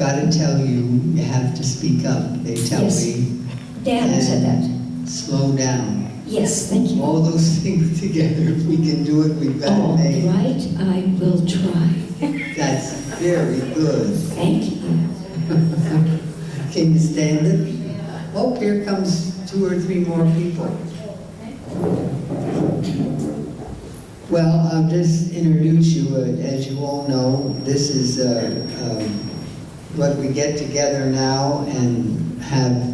got to tell you, you have to speak up. They tell Yes. me. Dan said that. Slow down. Yes, thank you. All those things together, if we can do it, we've got All it made. right, I will try. That's very good. Thank you. Can you stand it? Oh, here comes 2 or 3 more people. Well, I'll just introduce you. As you all know, this is what we get together now and have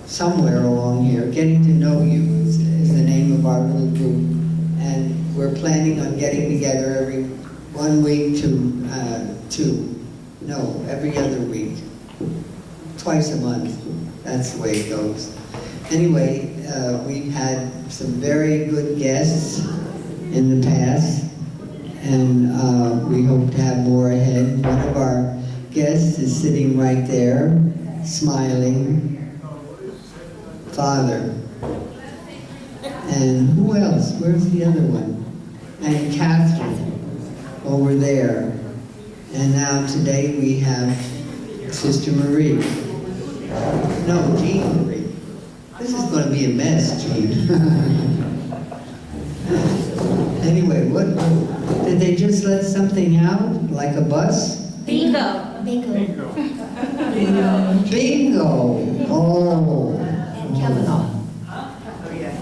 somewhere along here. Getting to Know You is the name of our little group. And we're planning on getting together every 1 week to every other week. Twice a month. That's the way it goes. Anyway, we've had some very good guests in the past, and we hope to have more ahead. One of our guests is sitting right there, smiling. Father. And who else? Where's the other one? And Catherine, over there. And now today we have Sister Marie. No, Jean Marie. This is going to be a mess, Jean. Anyway, what? Did they just let something out? Like a bus? Bingo. Bingo. Bingo! Oh. And Kavanaugh.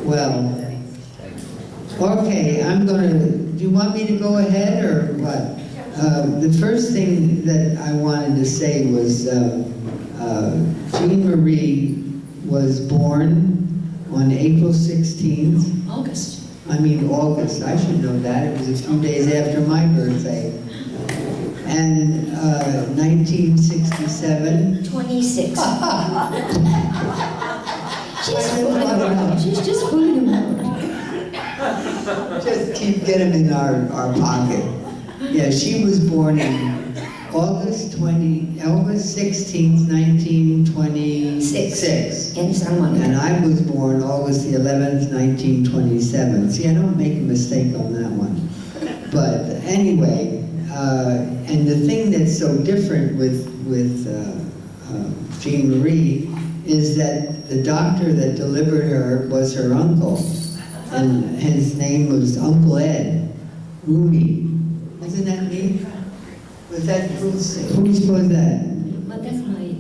Well, okay, I'm going to, do you want me to go ahead or what? The first thing that I wanted to say was Jean Marie was born on April 16th. August. August. I should know that. It was a few days after my birthday. And 1967. 26. She's just fooling around. Just get them in our pocket. Yeah, she was born in August 16th, 1926. In San Juan. And I was born August the 11th, 1927. See, I don't make a mistake on that one. But anyway, and the thing that's so different with Jean Marie is that the doctor that delivered her was her uncle. And his name was Uncle Ed Rooney. Isn't that neat? Was that whose was that? But that's my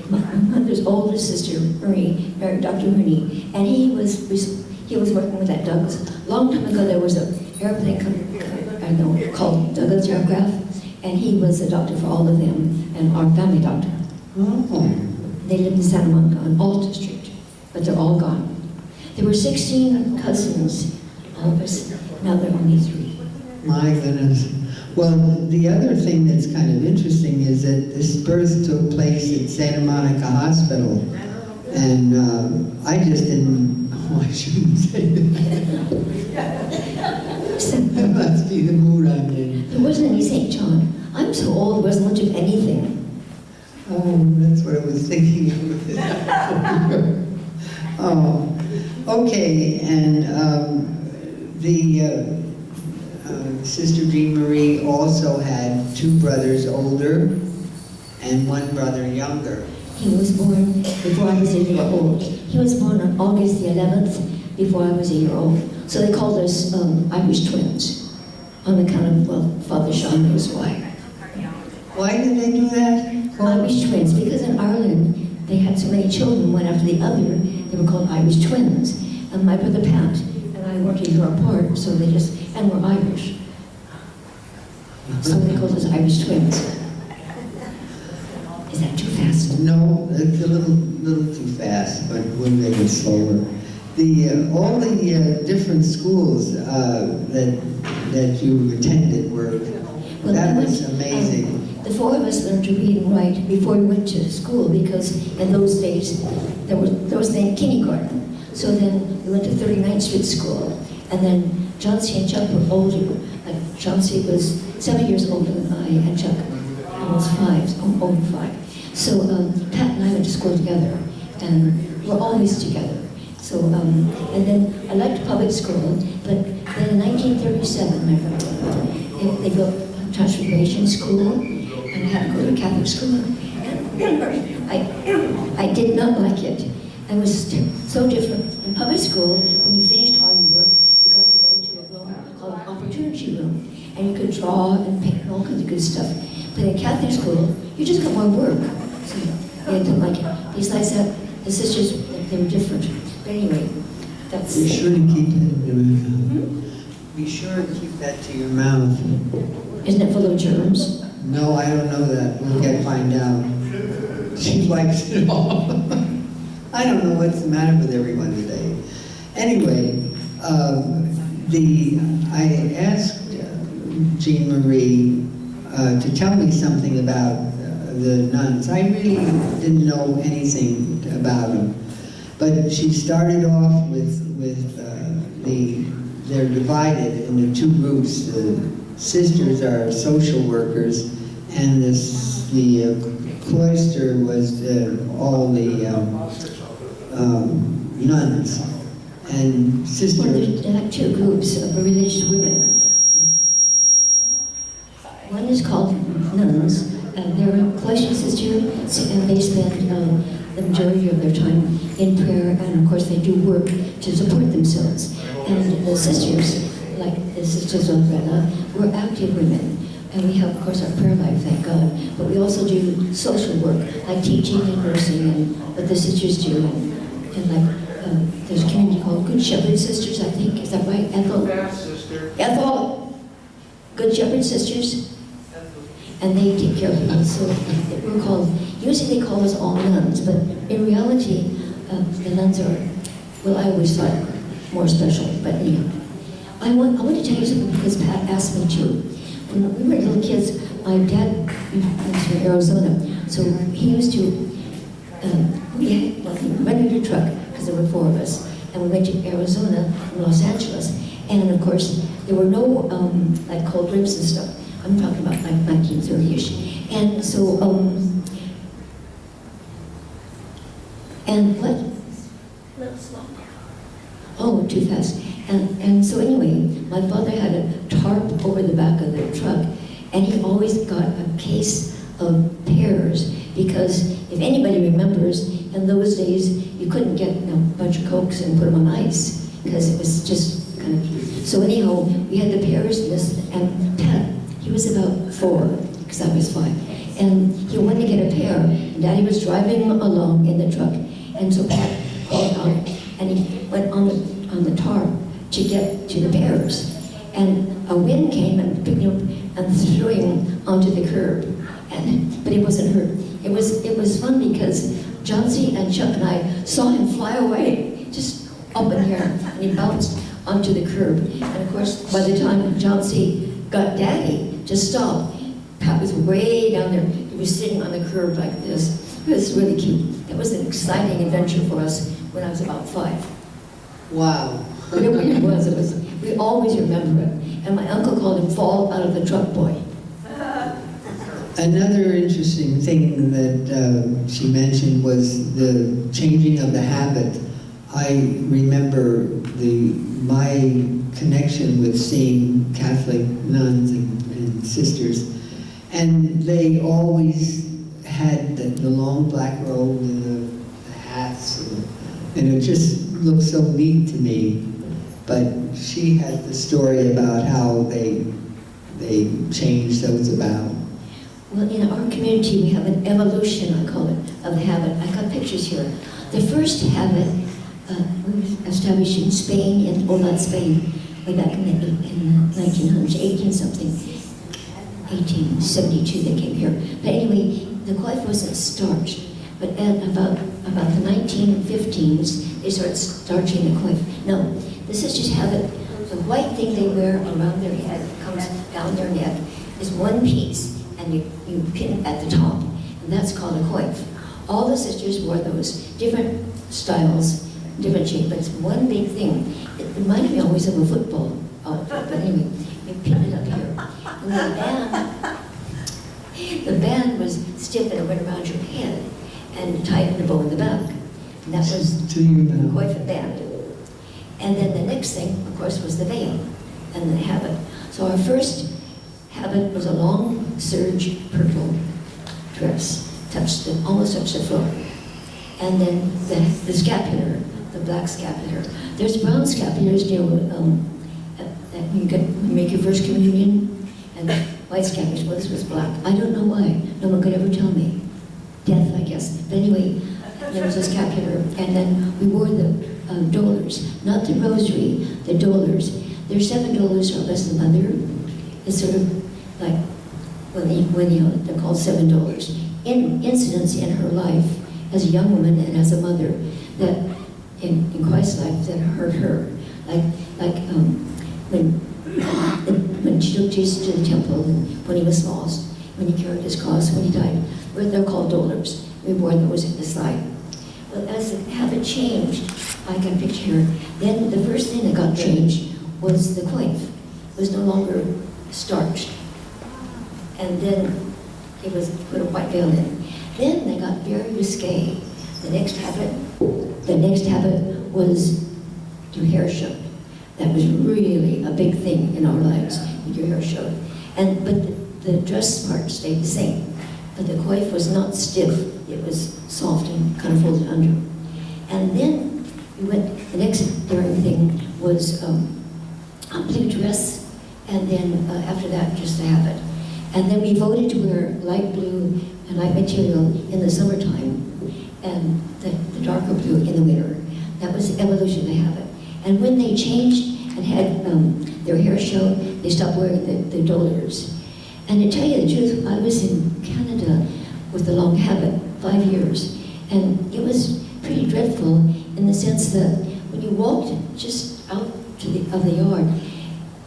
mother's older sister, Marie, Dr. Rooney, and he was working with that Douglas. A long time ago, there was an airplane called Douglas Aircraft, and he was a doctor for all of them, and our family doctor. Oh. They lived in Santa Monica on Alta Street, but they're all gone. There were 16 cousins, all of us. Now there are only 3. My goodness. Well, the other thing that's kind of interesting is that this birth took place at Santa Monica Hospital. And I just didn't, I shouldn't say that. That must be the mood I'm in. There wasn't any St. John. I'm so old, there wasn't much of anything. Oh, that's what I was thinking of. Oh, okay, and Sister Jean Marie also had 2 brothers older and 1 brother younger. He was born before I was a year old. He was born on August the 11th, before I was a year old. So they called us Irish twins, on account of, well, Father Sean knows why. Why did they do that? Irish twins, because in Ireland, they had so many children, one after the other, they were called Irish twins. And my brother Pat and I weren't a year apart, so they just, and we're Irish. So they called us Irish twins. Is that too fast? No, it's a little too fast, but we'll make it slower. All the different schools that you attended were, Well, that was amazing. The 4 of us learned to read and write before we went to school, because in those days there was no kindergarten. So then we went to 39th Street School, and then Chauncey and Chuck were older. Chauncey was 7 years older than I, and Chuck almost 5, over 5. So Pat and I went to school together, and we're always together. So, and then I liked public school, but then in 1937, they built transformation school, and I had to go to a Catholic school. And I did not like it. It was so different. In public school, when you finished all your work, you got to go to a room called an opportunity room, and you could draw and paint and all kinds of good stuff. But in Catholic school, you just got more work. So I didn't like it. Besides that, the sisters, they were different. But anyway, that's... Be sure to keep that in your mouth. Be sure to keep that to your mouth. Isn't it full of germs? No, I don't know that. We'll find out. She likes it all. I don't know what's the matter with everyone today. Anyway, I asked Jean Marie to tell me something about the nuns. I really didn't know anything about them. But she started off with they're divided into two groups. The sisters are social workers, and the cloister was all the nuns. And Well, there are two groups of religious women. One is called nuns, and they're cloister sisters, and they spend the majority of their time in prayer, and of course they do work to support themselves. And the sisters, like the Sisters of Umbrella, we're active women, and we have, of course, our prayer life, thank God. But we also do social work, like teaching and nursing, and what the sisters do, and like there's a community called Good Shepherd Sisters, I think. Is that right, Ethel? Ethel! Good Shepherd Sisters. And they take care of people. So we're called, usually they call us all nuns, but in reality, the nuns are, well, I always thought more special, but anyhow. I want to tell you something because Pat asked me to. When we were little kids, my dad was from Arizona, so he used to, he rented a truck, because there were four of us, and we went to Arizona from Los Angeles, and of course, there were no like cold drinks and stuff. I'm talking about like 1930-ish. And so, and what? Little slow. Oh, too fast. And so anyway, my father had a tarp over the back of the truck, and he always got a case of pears, because if anybody remembers, in those days, you couldn't get a bunch of Cokes and put them on ice, because it was just kind of... So anyhow, we had the pears, and Pat, he was about 4, because I was 5. And he wanted to get a pear, and Daddy was driving along in the truck, and so Pat called out, and he went on the tarp to get to the pears. And a wind came and picked him up and threw him onto the curb. But he wasn't hurt. It was fun because John C. and Chuck and I saw him fly away, just up in the air, and he bounced onto the curb. And of course, by the time John C. got Daddy to stop, Pat was way down there. He was sitting on the curb like this. It was really cute. It was an exciting adventure for us when I was about 5. Wow. But it really was. We always remember it. And my uncle called him Fall Out of the Truck Boy. Another interesting thing that she mentioned was the changing of the habit. I remember my connection with seeing Catholic nuns and sisters, and they always had the long black robe and the hats, and it just looked so neat to me. But she had the story about how they changed those about. Well, in our community, we have an evolution, I call it, of the habit. I got pictures here. The first habit was established in Spain, in old Spain, way back in the 1900s, 18-something, 1872 they came here. But anyway, the coif wasn't starched. But at about the 1915s, they started starching the coif. Now, the sisters have it, the white thing they wear around their head, comes down their neck, is one piece, and you pin it at the top, and that's called a coif. All the sisters wore those, different styles, different shape, but it's one big thing. It reminded me always of a football outfit, but anyway, you pin it up here. And the band was stiff and it went around your head, and tied in a bow in the back. And that was To you the now. coif and band. And then the next thing, of course, was the veil and the habit. So our first habit was a long serge purple dress, almost touched the floor. And then the scapular, the black scapular. There's brown scapulars, you know, that you make your first communion, and white scapulars. Well, this was black. I don't know why. No one could ever tell me. Death, I guess. But anyway, there was a scapular, and then we wore the dolors, not the rosary, the dolors. There's 7 dolors for Blessed Mother. It's sort of like when they're called 7 dolors. Incidents in her life as a young woman and as a mother that in Christ's life that hurt her, like when she took Jesus to the temple when he was lost, when he carried his cross, when he died. They're called dolors. We wore those at the side. But as the habit changed, I can picture, then the first thing that got changed was the coif. It was no longer starched. And then it was put a white veil in. Then they got very risque. The next habit was your hair showed. That was really a big thing in our lives, your hair showed. But the dress part stayed the same. But the coif was not stiff. It was soft and kind of folded under. And then the next daring thing was a blue dress, and then after that, just a habit. And then we voted to wear light blue and light material in the summertime, and the darker blue in the winter. That was the evolution of the habit. And when they changed and had their hair show, they stopped wearing the dolors. And to tell you the truth, I was in Canada with the long habit, 5 years, and it was pretty dreadful in the sense that when you walked just out of the yard,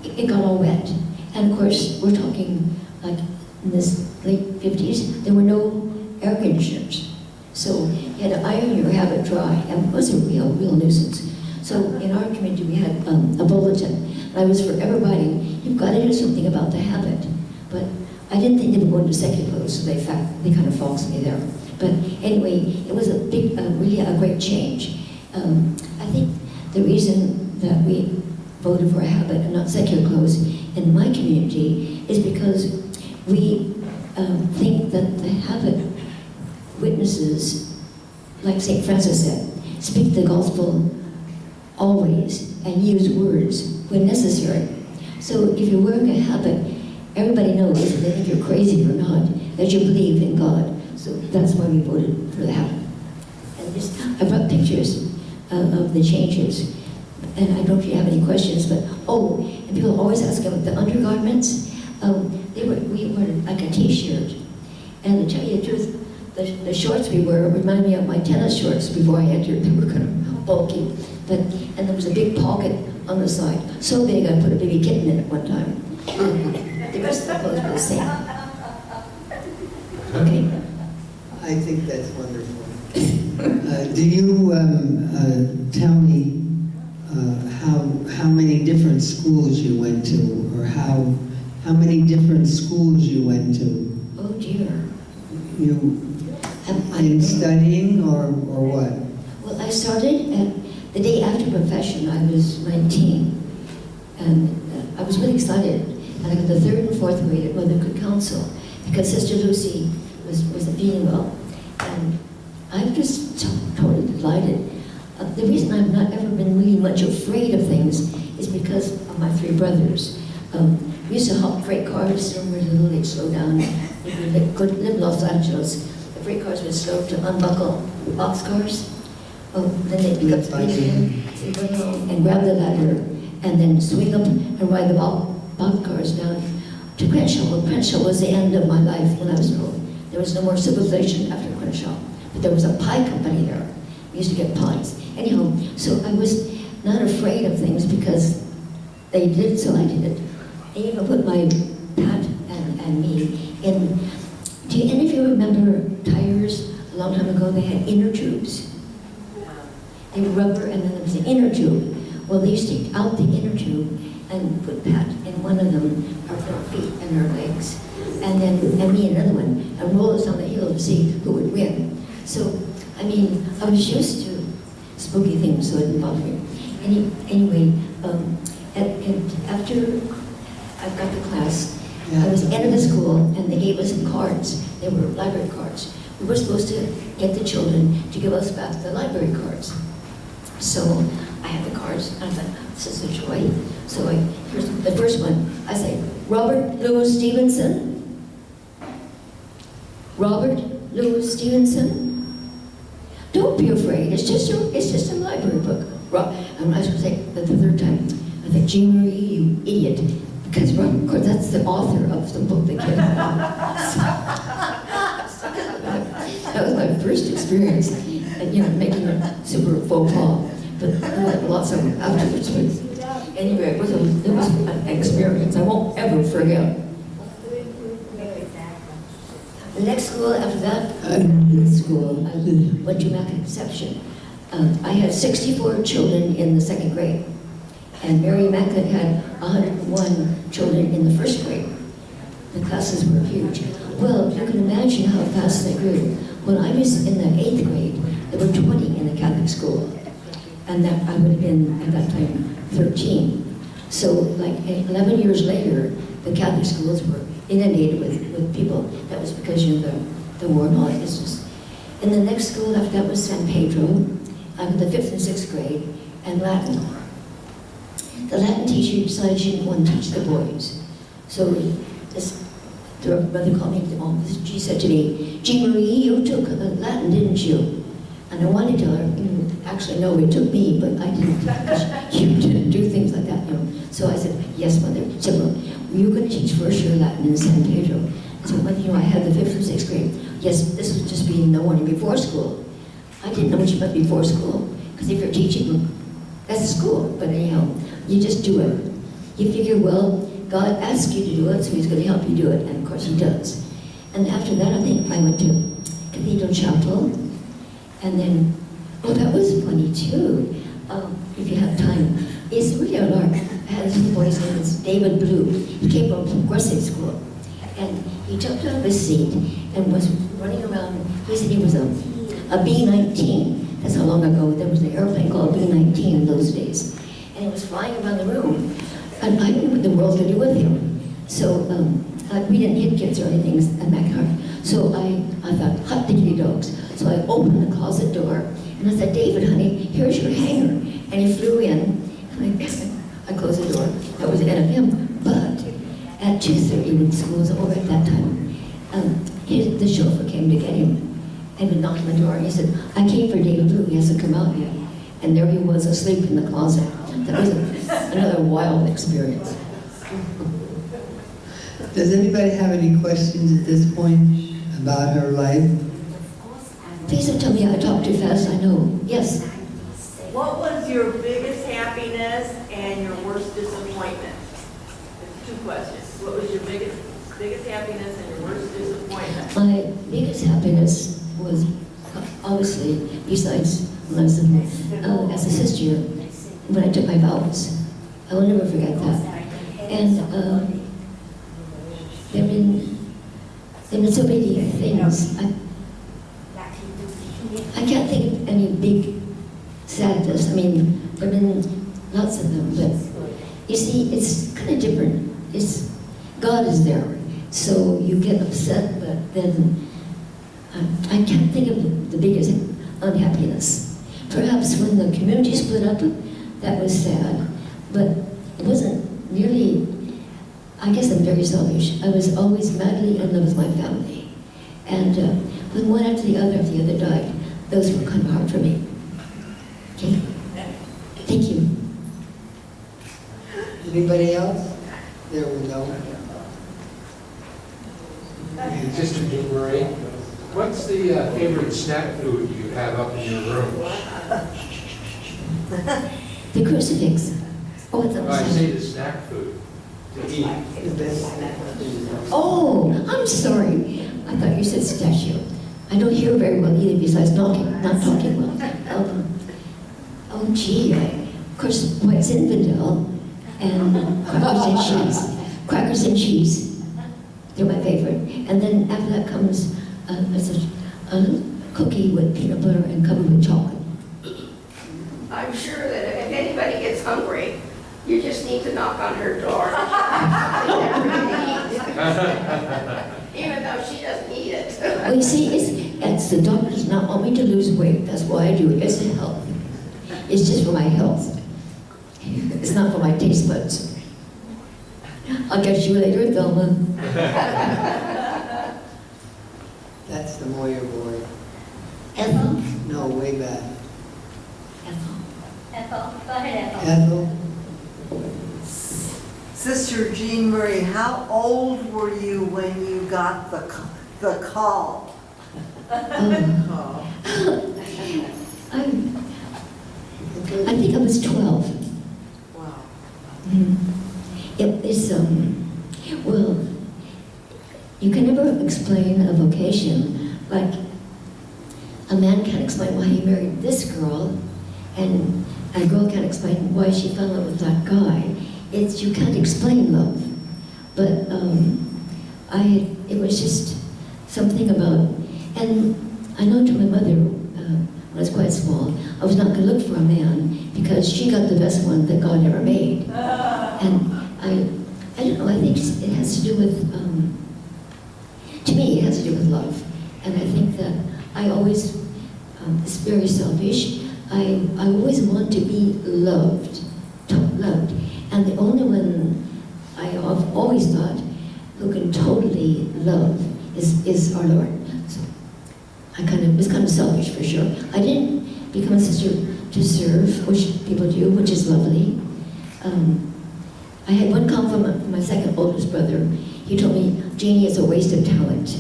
it got all wet. And of course, we're talking like in this late 50s, there were no air conditioners. So you had to iron your habit dry, and it was a real nuisance. So in our community, we had a bulletin, and I was forever writing, you've got to do something about the habit. But I didn't think they were going to secular clothes, so they kind of falsed me there. But anyway, it was a big, really a great change. I think the reason that we voted for a habit and not secular clothes in my community is because we think that the habit witnesses, like St. Francis said, speak the gospel always and use words when necessary. So if you're wearing a habit, everybody knows, if they think you're crazy or not, that you believe in God. So that's why we voted for the habit. And I brought pictures of the changes. And I don't know if you have any questions, but and people always ask about the undergarments. We wore like a t-shirt. And to tell you the truth, the shorts we wore remind me of my tennis shorts before I entered. They were kind of bulky. And there was a big pocket on the side. So big I put a baby kitten in it one time. The rest of the clothes were the same. Okay. I think that's wonderful. Do you tell me how many different schools you went to, or how many different schools you went to? Oh dear. In studying or what? Well, I started at the day after profession. I was 19, and I was really excited. And I got the 3rd and 4th grade at Motherhood Council because Sister Lucy wasn't feeling well, and I'm just totally delighted. The reason I've not ever been really much afraid of things is because of my 3 brothers. We used to hop freight cars, and when we were little, they'd slow down. If we lived in Los Angeles, the freight cars would slow to unbuckle boxcars. Then they'd pick up the engine, they'd go home and grab the ladder, and then swing up and ride the boxcars down to Crenshaw. Well, Crenshaw was the end of my life when I was little. There was no more civilization after Crenshaw, but there was a pie company there. We used to get pies. Anyhow, so I was not afraid of things because they did, so I did it. They even put my Pat and me in. Do any of you remember tires? A long time ago, they had inner tubes. They were rubber, and then there was an inner tube. Well, they used to take out the inner tube and put Pat in one of them, our feet and our legs, and me in another one, and roll us down the hill to see who would win. So, I mean, I was used to spooky things, so it didn't bother me. Anyway, after I got the class, Yeah. It was the end of the school, and they gave us some cards. They were library cards. We were supposed to get the children to give us back the library cards. So I had the cards, and I thought, this is a joy. So here's the first one. I say, Robert Louis Stevenson. Robert Louis Stevenson. Don't be afraid. It's just a library book. And I should say the third time, I think, Jean Marie, you idiot. Because Robert, of course, that's the author of the book that came out. That was my first experience, and making a super faux pas. But lots of them afterwards. But anyway, it was an experience I won't ever forget. The next school after that, youth school, I went to Immaculate Conception. I had 64 children in the second grade, and Mary Immaculate had 101 children in the first grade. The classes were huge. Well, you can imagine how fast they grew. When I was in the 8th grade, there were 20 in the Catholic school, and that I would have been, at that time, 13. So, like 11 years later, the Catholic schools were inundated with people. That was because the war and all that business. And the next school after that was San Pedro, the 5th and 6th grade, and Latin. The Latin teacher decided she didn't want to teach the boys. So the mother called me to the office. She said to me, Jean Marie, you took Latin, didn't you? And I wanted to tell her, actually, no, it took me, but I didn't. You didn't do things like that, So I said, yes, mother. She said, well, you're going to teach first year Latin in San Pedro. I said, well, I had the 5th and 6th grade. Yes, this was just being the morning before school. I didn't know what you meant before school, because if you're teaching, that's school. But anyhow, you just do it. You figure, well, God asked you to do it, so He's going to help you do it, and of course He does. And after that, I think I went to Cathedral Chapel, and then, oh, that was funny too, if you have time. It's really a lark. I had this boy's name is David Blue. He came from Progressive School, and he jumped out of his seat and was running around. He said he was a B-19. That's how long ago there was an airplane called B-19 in those days. And he was flying around the room, and I didn't know what the world to do with him. So we didn't hit kids or anything at MacHart. So I thought, hot diggity dogs. So I opened the closet door, and I said, David, honey, here's your hanger. And he flew in, and I closed the door. That was the end of him. But at 2:30, when school was over at that time, the chauffeur came to get him. And he knocked on the door, and he said, I came for David Blue, he hasn't come out yet. And there he was, asleep in the closet. That was another wild experience. Does anybody have any questions at this point about her life? Please don't tell me I talk too fast, I know. Yes? What was your biggest happiness and your worst disappointment? There's 2 questions. What was your biggest happiness and your worst disappointment? My biggest happiness was, obviously, besides when I was as a sister, when I took my vows. I will never forget that. And there have been so many things. I can't think of any big sadness. I mean, there have been lots of them, but you see, it's kind of different. God is there, so you get upset, but then I can't think of the biggest unhappiness. Perhaps when the community split up, that was sad, but it wasn't really. I guess I'm very selfish. I was always madly in love with my family, and when one after the other died, those were kind of hard for me. Okay, thank you. Anybody else? There we go. Sister Jean Marie, what's the favorite snack food you have up in your room? The crucifix. Oh, it's I say the snack food to eat. Oh, I'm sorry. I thought you said statue. I don't hear very well either, besides not talking well. Oh, gee, of course, white Zinfandel and crackers and cheese. Crackers and cheese. They're my favorite. And then after that comes a cookie with peanut butter and covered with chocolate. I'm sure that if anybody gets hungry, you just need to knock on her door. Even though she doesn't eat it. Well, you see, it's the doctor does not want me to lose weight. That's why I do it. It's a health. It's just for my health. It's not for my taste buds. I'll catch you later, Thelma. That's the Moyer boy. Ethel? No, way back. Ethel. Ethel, go ahead, Ethel. Ethel? Sister Jean Marie, how old were you when you got the call? I think I was 12. Wow. It is, well, you can never explain a vocation. Like, a man can't explain why he married this girl, and a girl can't explain why she fell in love with that guy. You can't explain love. But it was just something about, and I know to my mother, when I was quite small, I was not going to look for a man because she got the best one that God ever made. And I don't know, I think it has to do with, to me, it has to do with love. And I think that I always, it's very selfish, I always want to be loved. And the only one I have always thought who can totally love is our Lord. So it's kind of selfish for sure. I didn't become a sister to serve, which people do, which is lovely. I had one compliment from my second oldest brother. He told me, Janie is a waste of talent.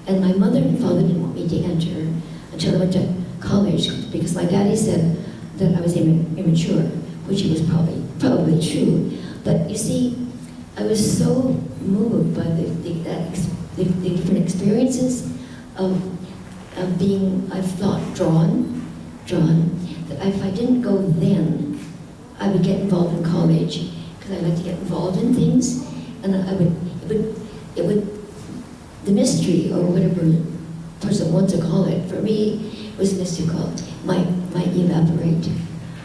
And my mother and father didn't want me to enter until I went to college because my daddy said that I was immature, which he was probably true. But you see, I was so moved by the different experiences of being, I thought, drawn, that if I didn't go then, I would get involved in college, because I like to get involved in things, and the mystery, or whatever person wants to call it, for me, was mystical, might evaporate.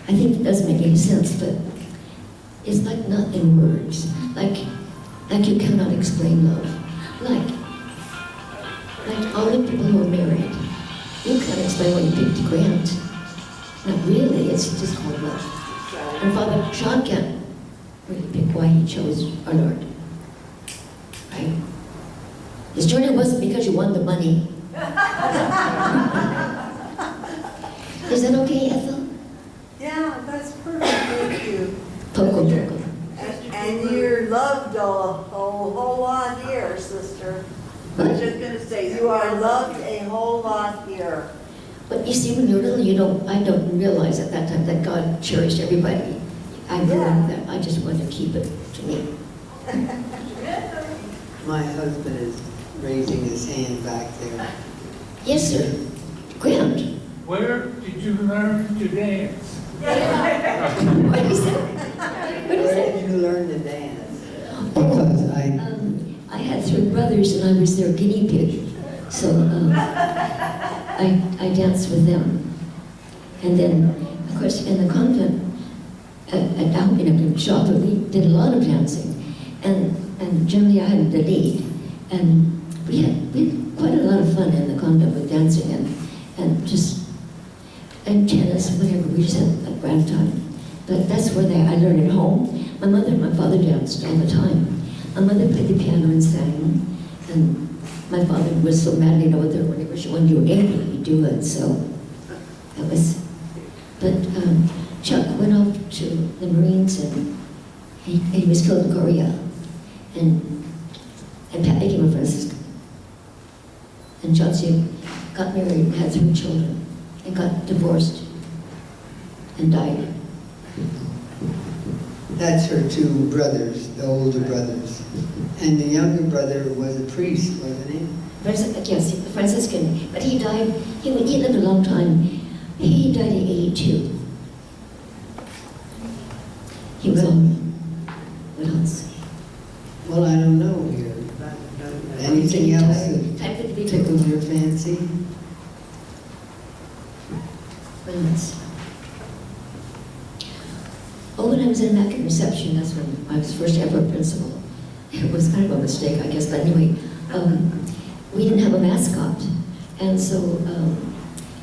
I think it doesn't make any sense, but it's like not in words, like you cannot explain love. Like all the people who are married, you can't explain why you picked Grant. Not really, it's just called love. And Father Sean can't really pick why he chose our Lord. Right? His journey wasn't because you won the money. Is that okay, Ethel? Yeah, that's perfect, thank you. Poco. And you're loved a whole lot here, sister. I was just gonna say, You are loved a whole lot here. But you see, when you're little, I don't realize at that time that God cherished everybody. I learned that. I just wanted to keep it to me. My husband is raising his hand back there. Yes, sir. Grant. Where did you learn to dance? What is that? What is Where that? did you learn to dance? Because I had 3 brothers and I was their guinea pig. So I danced with them. And then, of course, in the convent, at Alpine shop, we did a lot of dancing. And generally I had the lead. And we had quite a lot of fun in the convent with dancing and tennis, whatever. We just had a grand time. But that's where I learned at home. My mother and my father danced all the time. My mother played the piano and sang, and my father was so madly in love with her whenever she wanted to do anything, he'd do it. So that was. But Chuck went off to the Marines, and he was killed in Korea, and Pat became a Franciscan. And Chauncey got married and had 3 children, and got divorced and died. that's her 2 brothers, the older brothers. And the younger brother was a priest, wasn't he? Yes, a Franciscan, but he died, he lived a long time. He died at 82. He was on, what else? Well, I don't know here. Anything else that Time for the big tickles your fancy? What else? Oh, when I was in Immaculate Reception, that's when I was first ever principal. it was kind of a mistake, I guess, but anyway, we didn't have a mascot. And so,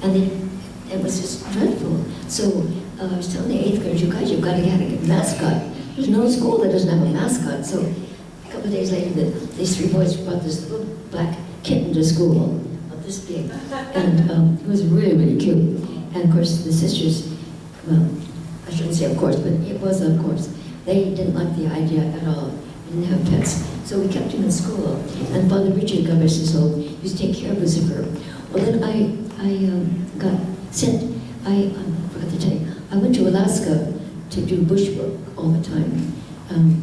it was just dreadful. So I was telling the 8th graders, you guys, you've got to get a mascot. There's no school that doesn't have a mascot. So a couple of days later, these 3 boys brought this little black kitten to school, this big, and it was really, really cute. And of course, the sisters, well, I shouldn't say of course, but it was of course. They didn't like the idea at all. We didn't have pets. So we kept him in school. And Father Richard, God rest his soul, used to take care of Lucifer. Well, then I got sent, I forgot to tell you, I went to Alaska to do bushwork all the time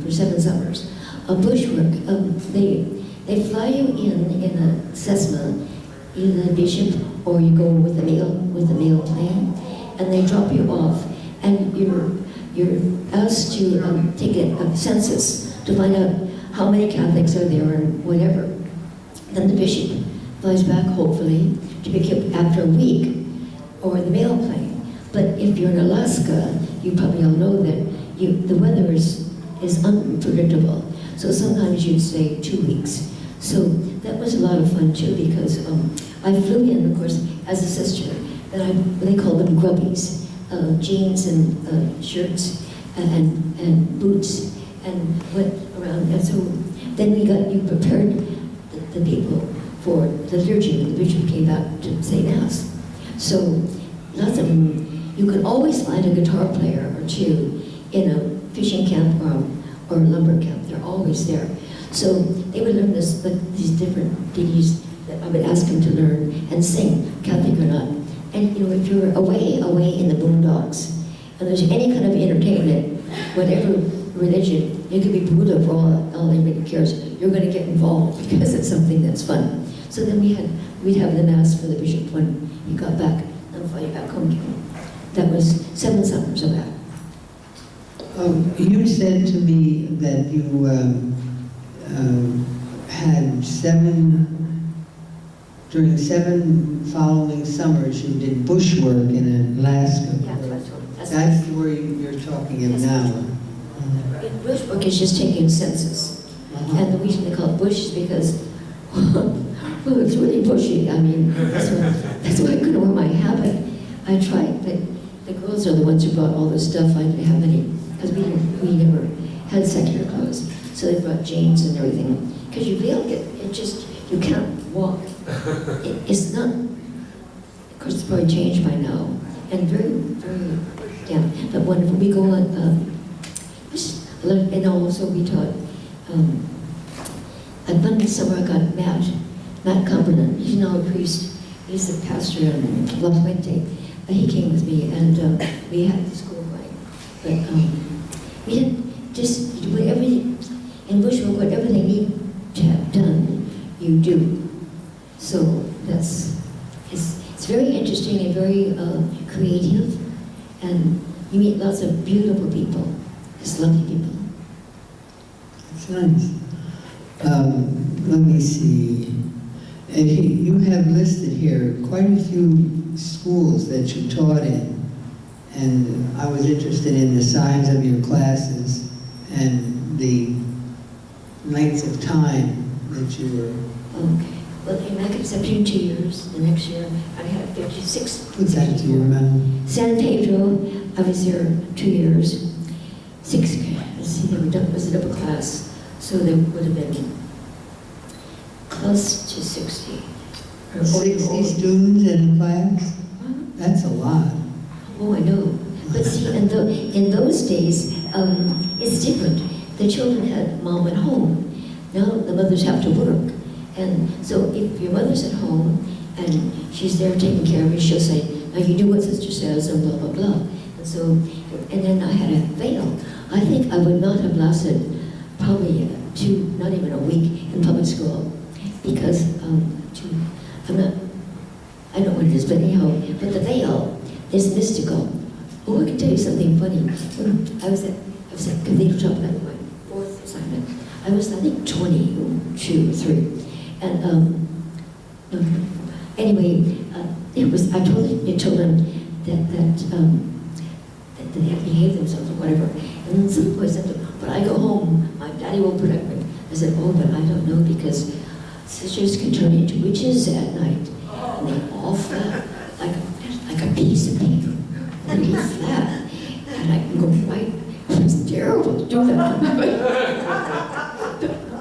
for 7 summers. Bushwork, they fly you in a Cessna, either the Bishop or you go with the mail plane, and they drop you off, and you're asked to take a census to find out how many Catholics are there and whatever. Then the Bishop flies back, hopefully, to pick you up after a week, or the mail plane. But if you're in Alaska, you probably all know that the weather is unpredictable. So sometimes you'd stay 2 weeks. So that was a lot of fun too, because I flew in, of course, as a sister, and they called them grubbies, jeans and shirts and boots, and went around. And so then you prepared the people for the liturgy when the Bishop came back to say Mass. So lots of them, you could always find a guitar player or 2 in a fishing camp or a lumber camp. They're always there. So they would learn these different ditties that I would ask them to learn and sing, Catholic or not. And you know, if you're away in the boondocks, and there's any kind of entertainment, whatever religion, you could be Buddha for all anybody cares. You're going to get involved because it's something that's fun. So then we'd have the Mass for the Bishop when he got back and fly back home again. That was 7 summers of that. You said to me that you had during 7 following summers, you did bushwork in Alaska. Yeah, That's where you're talking of now. Bushwork is just taking a census. And the reason they call it bush is because, well, it's really bushy. I mean, that's why I couldn't wear my habit. I tried, but the girls are the ones who brought all this stuff. I didn't have any, because we never had secular clothes. So they brought jeans and everything. Because you feel you can't walk. It's not, of course it's probably changed by now. And very, very, yeah. But when we go on, and also we taught, one summer I got Matt Cumberland. He's now a priest. He's the pastor in La Fuente. He came with me, and we had the school going. But we did just whatever, in bushwork, whatever they need to have done, you do. So it's very interesting and very creative, and you meet lots of beautiful people, just lovely people. That's nice. Let me see. And you have listed here quite a few schools that you taught in, and I was interested in the size of your classes and the length of time that you were. Okay. Well, in Mac Conception 2 years. The next year I had 56. Put that to your mouth. San Pedro, I was there 2 years. 6. Let's see, was a double class, so there would have been close to 60. 60 students in a class? That's a lot. Oh, I know. But see, in those days, it's different. The children had mom at home. Now the mothers have to work. And so if your mother's at home and she's there taking care of you, she'll say, now you do what sister says and blah, blah, blah. And so, and then I had a veil. I think I would not have lasted probably not even a week in public school, because I know what it is, but anyhow, but the veil is mystical. Oh, I can tell you something funny. When I was at Cathedral Chapel, my 4th assignment. I was, I think, 22 or 3. And anyway, I told the children that they have to behave themselves or whatever. And then some boy said, but I go home, my daddy will protect me. I said, oh, but I don't know, because sisters can turn into witches at night. And they all flat, like a piece of paper, really flat. And I can go right, it was terrible to do that. But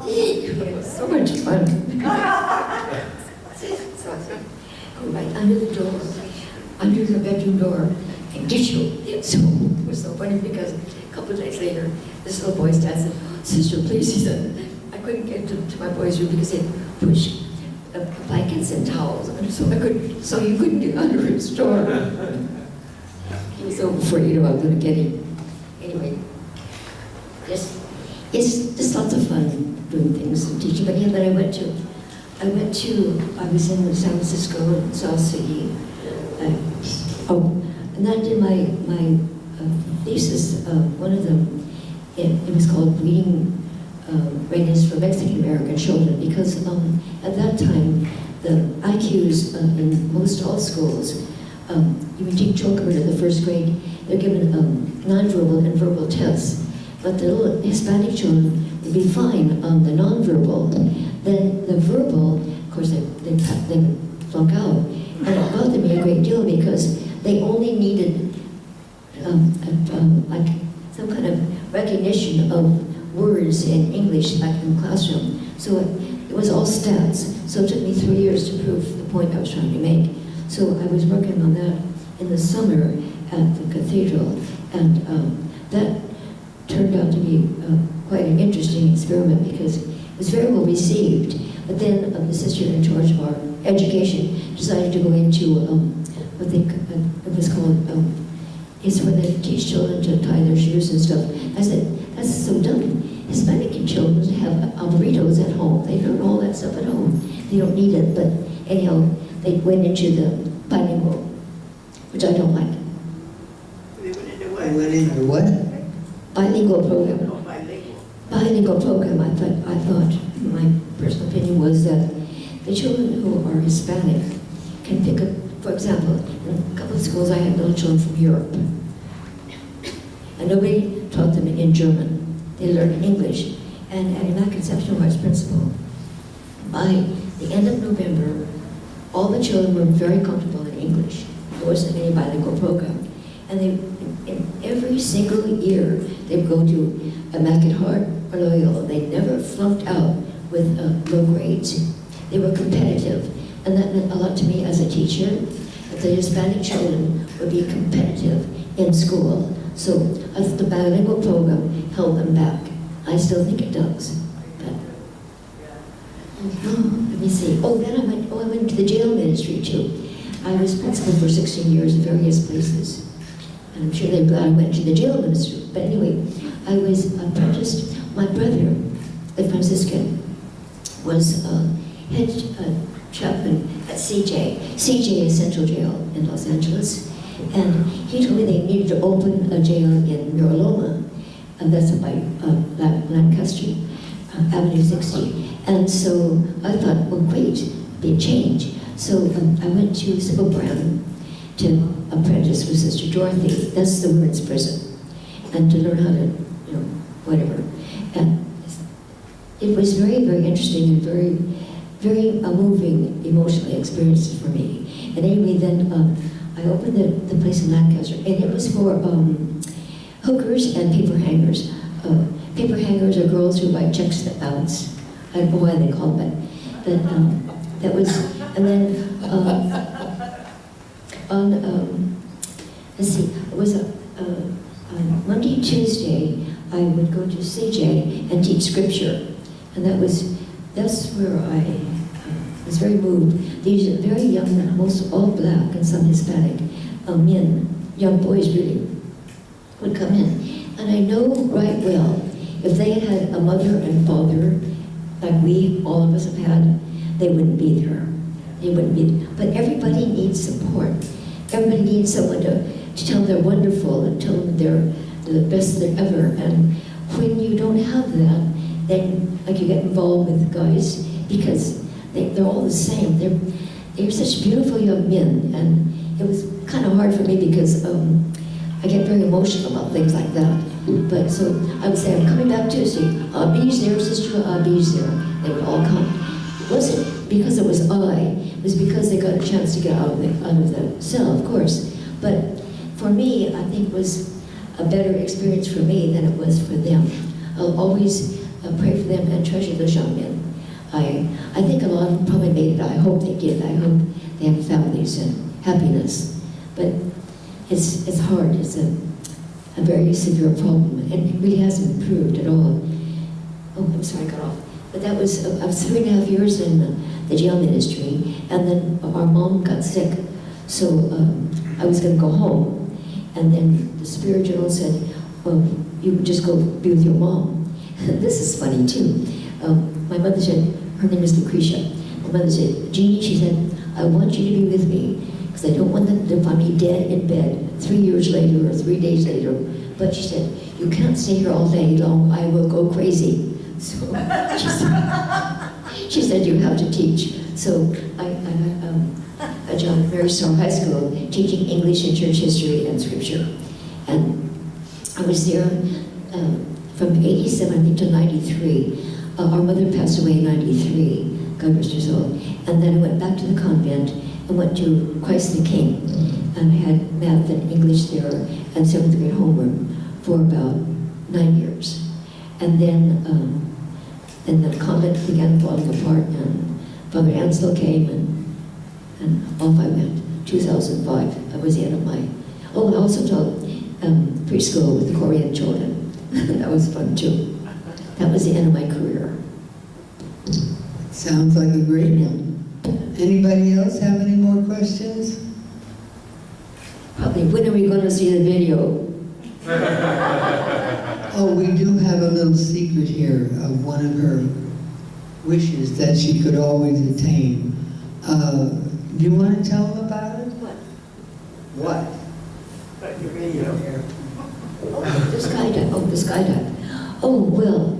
it was so much fun. So I said, go right under the door, under the bedroom door, and get you. So it was so funny because a couple of days later, this little boy's dad said, sister, please, he said, I couldn't get to my boy's room because they pushed blankets and towels, and so you couldn't get under his door. He was so afraid I was going to get him. Anyway, it's just lots of fun doing things and teaching. But yeah, but I was in San Francisco and South City. And I did my thesis, one of them, it was called Reading Readiness for Mexican American Children, because at that time, the IQs in most all schools, you would take children to the first grade, they're given nonverbal and verbal tests, but the little Hispanic children would be fine on the nonverbal. Then the verbal, of course, they flunk out, and it bothered me a great deal because they only needed like some kind of recognition of words in English, like in the classroom. So it was all stats. So it took me 3 years to prove the point I was trying to make. So I was working on that in the summer at the cathedral, and that turned out to be quite an interesting experiment because it was very well received. But then the sister in charge of our education decided to go into what it was called, it's where they teach children to tie their shoes and stuff. I said, that's so dumb. Hispanic children have burritos at home. They learn all that stuff at home. They don't need it, but anyhow, they went into the bilingual, which I don't like. I went into what? Bilingual program. No, bilingual. Bilingual program, I thought, my personal opinion was that the children who are Hispanic can pick up, for example, in a couple of schools I had little children from Europe. And nobody taught them in German. They learned English. And at Immaculate Conception, where I was principal, by the end of November, all the children were very comfortable in English. There wasn't any bilingual program. And in every single year, they would go to Immaculate Heart or Loyola. They never flunked out with low grades. They were competitive. And that meant a lot to me as a teacher, that the Hispanic children would be competitive in school. So the bilingual program held them back. I still think it does. But, let me see. Oh, then I went to the jail ministry too. I was principal for 16 years in various places. And I'm sure they're glad I went to the jail ministry. But anyway, I was apprenticed. My brother, the Franciscan, was head chaplain at CJ. CJ is Central Jail in Los Angeles. And he told me they needed to open a jail in Yorba Loma, and that's up by Lancaster, Avenue 60. And so I thought, well, great, big change. So I went to Sybil Brown to apprentice with Sister Dorothy. That's the women's prison, and to learn how to, whatever. And it was very, very interesting and very, very moving emotional experiences for me. And anyway, then I opened the place in Lancaster, and it was for hookers and paper hangers. Paper hangers are girls who write checks that bounce. I don't know why they call them that. That was, and then let's see, it was on Monday, Tuesday, I would go to CJ and teach scripture, and that's where I was very moved. These are very young, most all black and some Hispanic men, young boys really, would come in. And I know right well, if they had a mother and father, like we, all of us have had, they wouldn't be there. They wouldn't be, but everybody needs support. Everybody needs someone to tell them they're wonderful and tell them they're the best they're ever. And when you don't have that, then like you get involved with guys because they're all the same. They're such beautiful young men, and it was kind of hard for me because I get very emotional about things like that. But so I would say, I'm coming back Tuesday. Abby's there, Sister Abby's there. They would all come. It wasn't because it was it was because they got a chance to get out of the cell, of course. But for me, I think it was a better experience for me than it was for them. I'll always pray for them and treasure those young men. I think a lot of them probably made it. I hope they did. I hope they have families and happiness. But it's hard. It's a very severe problem, and it really hasn't improved at all. Oh, I'm sorry, I got off. But that was, I was 3.5 years in the jail ministry, and then our mom got sick, so I was going to go home. And then the Spirit General said, well, you would just go be with your mom. This is funny, too. My mother said, her name is Lucretia. My mother said, Jeannie, she said, I want you to be with me, because I don't want them to find me dead in bed 3 years later or 3 days later. But she said, you can't stay here all day long, I will go crazy. So she said, you have to teach. So I got a job at Mary Storm High School, teaching English and church history and scripture. And I was there from 87, I think, to 93. Our mother passed away in 93, God rest her soul. And then I went back to the convent and went to Christ the King. And I had math and English there and 7th grade homework for about 9 years. And then the convent began falling apart, and Father Ansel came, and off I went. 2005, I was the end of my... Oh, I also taught preschool with the Korean children. That was fun too. That was the end of my career. Sounds like a great one. Anybody else have any more questions? Probably, when are we going to see the video? Oh, we do have a little secret here of one of her wishes that she could always attain. Do you want to tell them about it? What? What? Your video. The skydive. Oh, the skydive. Oh, well,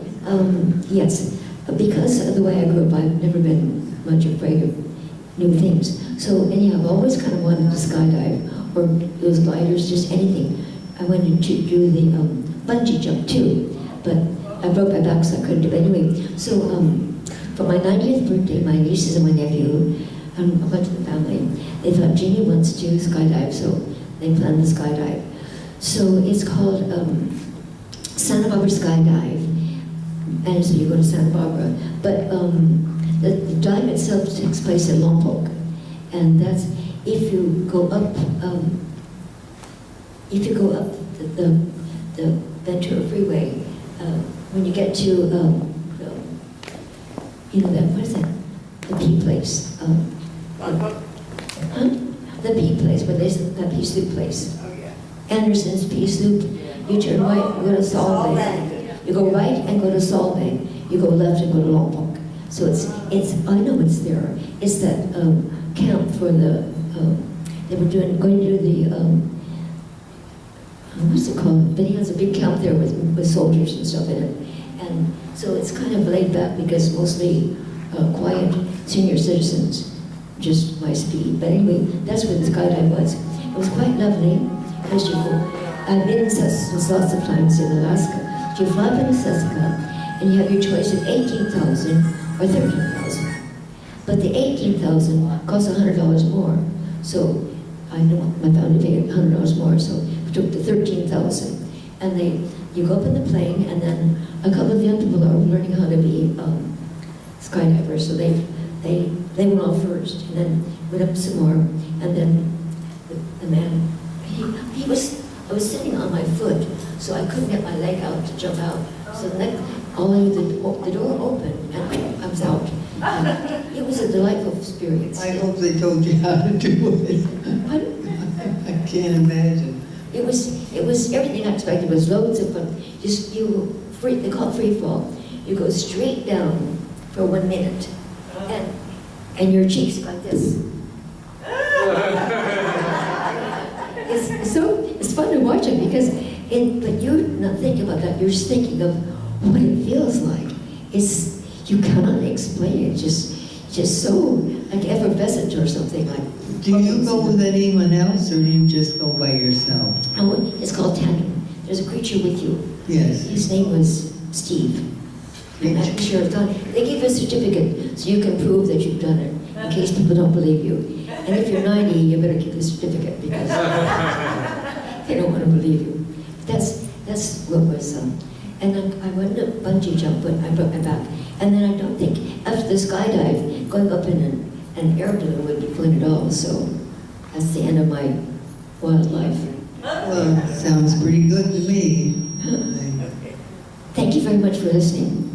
yes. Because of the way I grew up, I've never been much afraid of new things. So anyhow, I've always kind of wanted to skydive, or those gliders, just anything. I wanted to do the bungee jump too, but I broke my back, so I couldn't do it anyway. So for my 90th birthday, my nieces and my nephew, a bunch of the family, they thought Jeannie wants to skydive, so they planned the skydive. So it's called Santa Barbara Skydive, and so you go to Santa Barbara. But the dive itself takes place at Lompoc, and that's if you go up the Ventura Freeway, when you get to you know that, what is that? The P place. The P place, where there's that P Sloop place. Oh, yeah. Anderson's P Sloop. You turn right, you go to Solvay. You go right and go to Solvay. You go left and go to Lompoc. So it's I know it's there. It's that camp for the they were going to do the what's it called? But he has a big camp there with soldiers and stuff in it. And so it's kind of laid back because mostly quiet senior citizens, just my speed. But anyway, that's where the skydive was. It was quite lovely. Because I've been in Cessna lots of times in Alaska. You fly up in Cessna and you have your choice of 18,000 or 13,000. But the 18,000 costs $100 more. So I know my family paid $100 more, so we took the 13,000. And you go up in the plane, and then a couple of the young people are learning how to be skydivers. So they went off first, and then went up some more, and then the man, I was sitting on my foot, so I couldn't get my leg out to jump out. So the door opened, and I was out. And it was a delightful experience. I hope they told you how to do it. I can't imagine. It was everything I expected. It was loads of fun. They call it free fall. You go straight down for 1 minute, and your cheeks go like this. It's fun to watch it because but you're not thinking about that. You're just thinking of what it feels like. You cannot explain it. Just so like effervescent or something like. Do you go with anyone else, or do you just go by yourself? Oh, it's called tandem. There's a creature with you. Yes. His name was Steve. I'm not sure it's done. They give you a certificate so you can prove that you've done it, in case people don't believe you. And if you're 90, you better keep the certificate because they don't want to believe you. That's what was, and I went to bungee jump, but I broke my back. And then I don't think, after the skydive, going up in an air balloon would be fun at all. So that's the end of my wildlife. Well, sounds pretty good to me. Thank you very much for listening.